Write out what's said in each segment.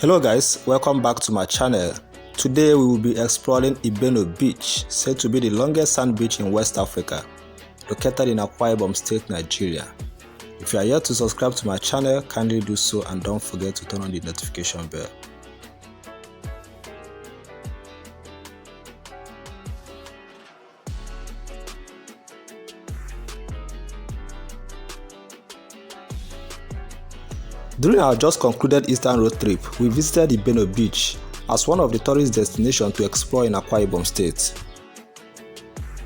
Hello guys, welcome back to my channel. Today we will be exploring Ibeno Beach, said to be the longest sand beach in West Africa, located in Akwa Ibom State, Nigeria. If you are yet to subscribe to my channel, kindly do so and don't forget to turn on the notification bell. During our just concluded Eastern road trip, we visited Ibeno Beach as one of the tourist destinations to explore in Akwa Ibom State.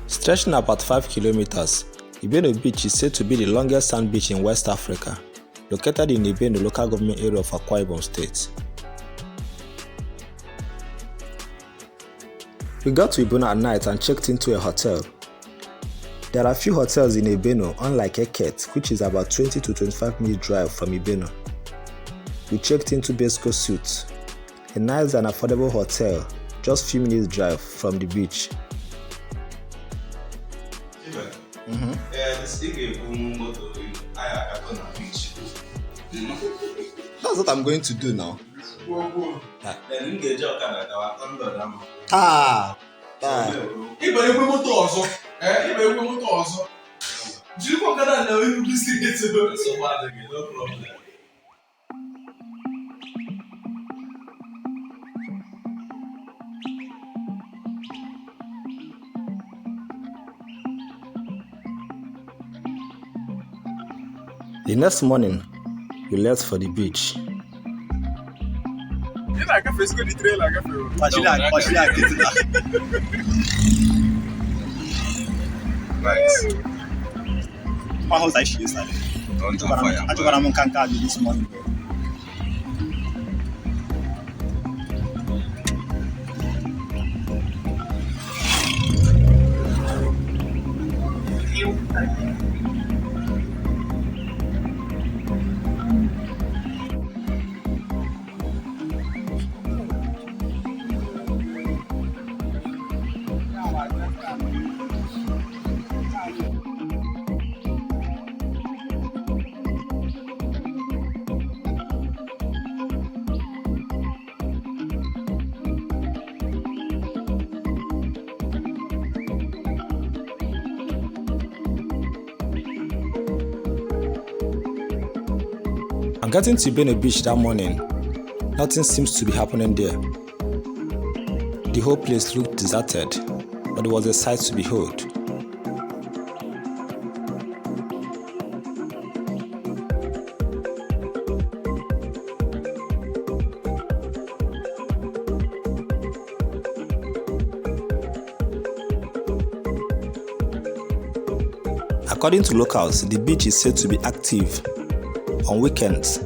Stretching about 5 kilometers, Ibeno Beach is said to be the longest sand beach in West Africa, located in Ibeno local government area of Akwa Ibom State. We got to Ibeno at night and checked into a hotel. There are few hotels in Ibeno, unlike Eket, which is about 20 to 25 minutes drive from Ibeno. We checked into Besco Suite, a nice and affordable hotel, just few minutes drive from the beach. That's what I'm going to do now. The next morning, we left for the beach. This morning. On getting to Ibeno Beach that morning, nothing seems to be happening there. The whole place looked deserted, but it was a sight to behold. According to locals, the beach is said to be active on weekends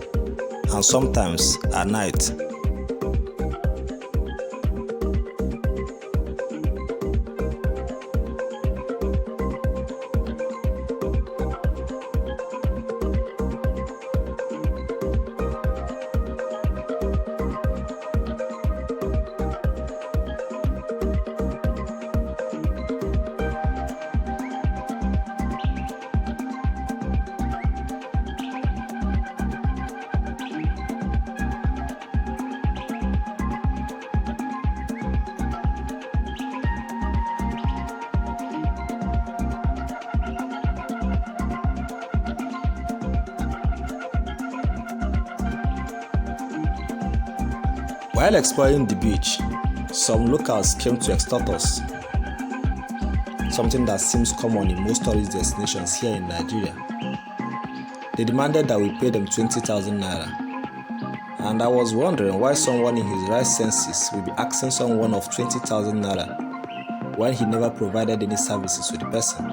and sometimes at night. While exploring the beach, some locals came to extort us, something that seems common in most tourist destinations here in Nigeria. They demanded that we pay them 20,000 naira, and I was wondering why someone in his right senses would be asking someone of 20,000 naira when he never provided any services to the person.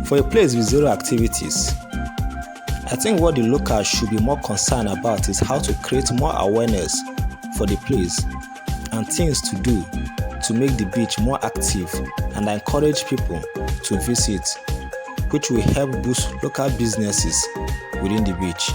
For a place with zero activities, I think what the locals should be more concerned about is how to create more awareness for the place and things to do to make the beach more active and encourage people to visit, which will help boost local businesses within the beach.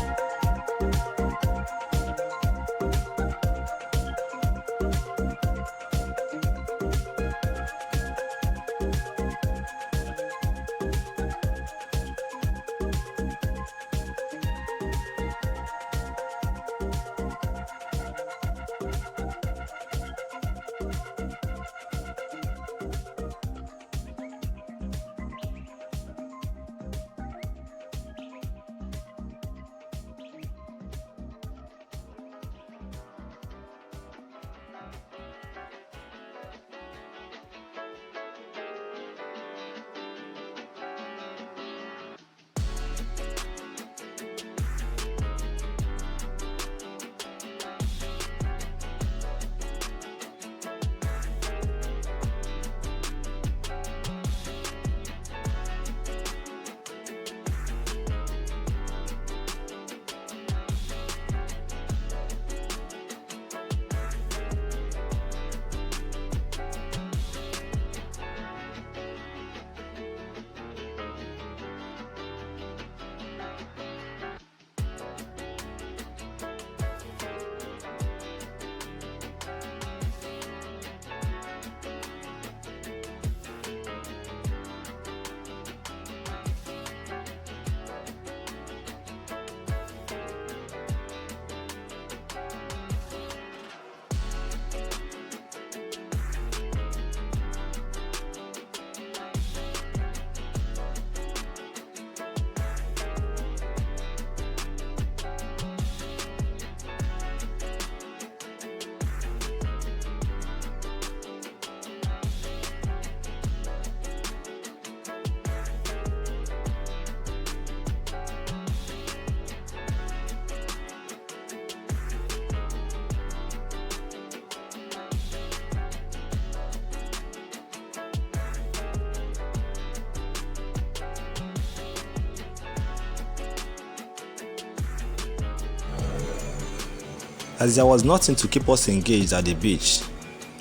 As there was nothing to keep us engaged at the beach,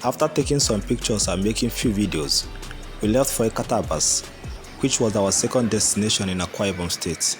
after taking some pictures and making few videos, we left for Ekatabas, which was our second destination in Akwa Ibom State.